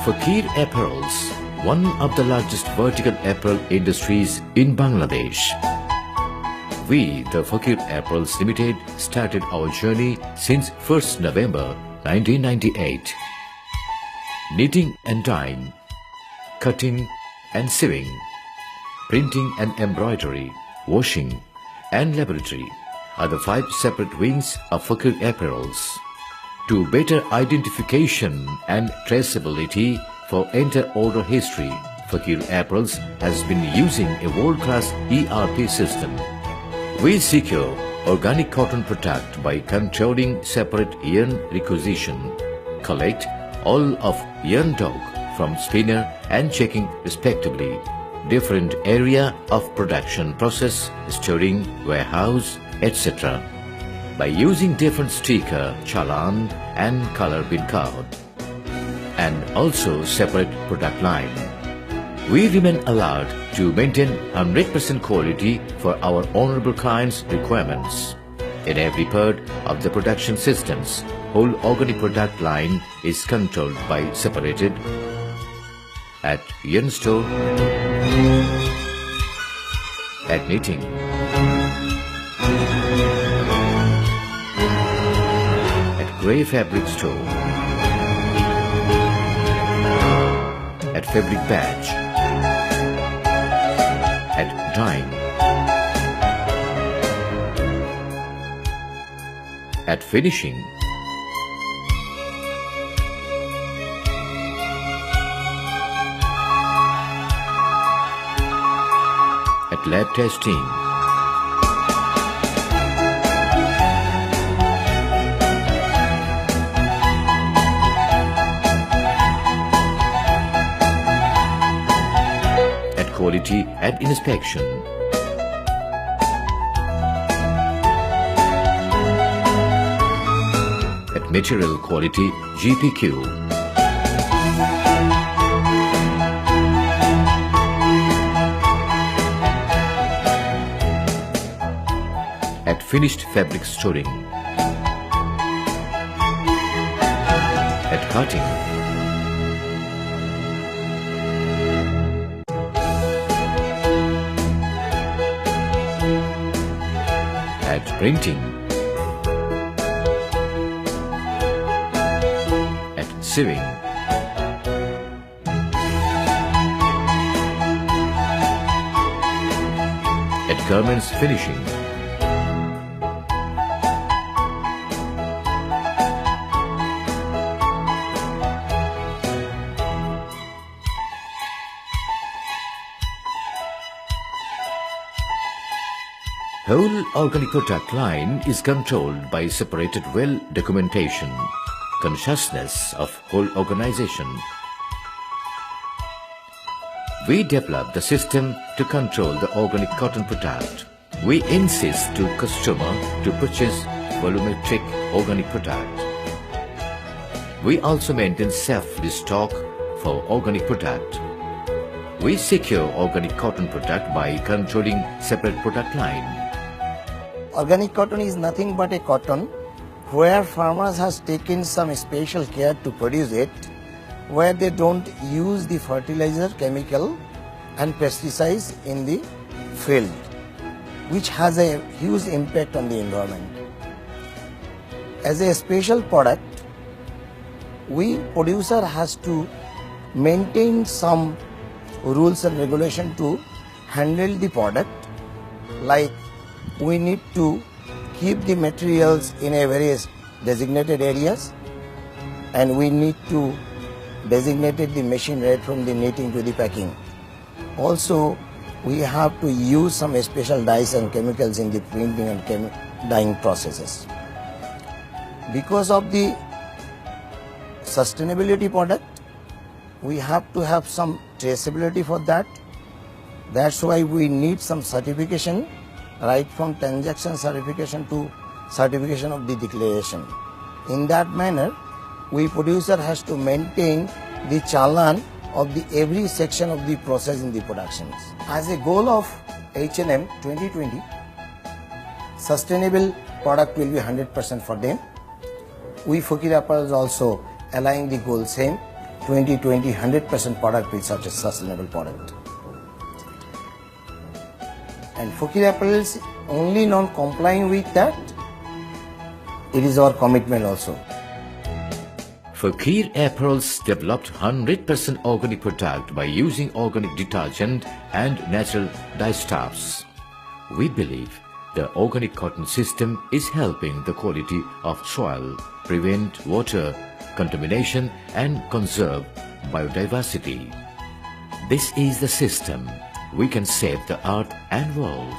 Fakir Apparels, one of the largest vertical apparel industries in Bangladesh. We, the Fakir Apparels Limited, started our journey since 1st November 1998. Knitting and dyeing, cutting and sewing, printing and embroidery, washing and laboratory are the 5 separate wings of Fakir Apparels. To better identification and traceability for entire order history, Fakir Apparels has been using a world-class ERP system. We secure organic cotton product by controlling separate yarn requisition, collect all of yarn dog from spinner and checking respectively different area of production process, storing, warehouse, etc. by using different sticker, chalan and color bin code, and also separate product line. We remain alert to maintain 100% quality for our honorable clients' requirements. In every part of the production systems, whole organic product line is controlled by separated at yarn store, at knitting, grey fabric store, at fabric batch, at dyeing, at finishing, at lab testing, quality and inspection, at material quality GPQ, at finished fabric storing, at cutting, at printing, at sewing, at garments finishing, whole organic product line is controlled by separated well documentation, consciousness of whole organization. We develop the system to control the organic cotton product. We insist to customer to purchase volumetric organic product. We also maintain safe stock for organic product. We secure organic cotton product by controlling separate product line. Organic cotton is nothing but a cotton where farmers has taken some special care to produce it, where they don't use the fertilizer, chemical and pesticides in the field, which has a huge impact on the environment. As a special product, we producer has to maintain some rules and regulation to handle the product, like we need to keep the materials in a various designated areas, and we need to designate the machine right from the knitting to the packing. Also, we have to use some special dyes and chemicals in the printing and dyeing processes. Because of the sustainability product, we have to have some traceability for that. That's why we need some certification, right from transaction certification to certification of the declaration. In that manner, we producer has to maintain the chalan of the every section of the process in the productions. As a goal of H&M 2020, sustainable product will be 100% for them. We Fakir Apparels also align the goal same. 2020 100% product with such a sustainable product. And Fokir Apparels only non-complying with that, it is our commitment also. Fokir Apparels developed 100% organic product by using organic detergent and natural dyestuffs. We believe the organic cotton system is helping the quality of soil, prevent water contamination and conserve biodiversity. This is the system we can save the earth and world.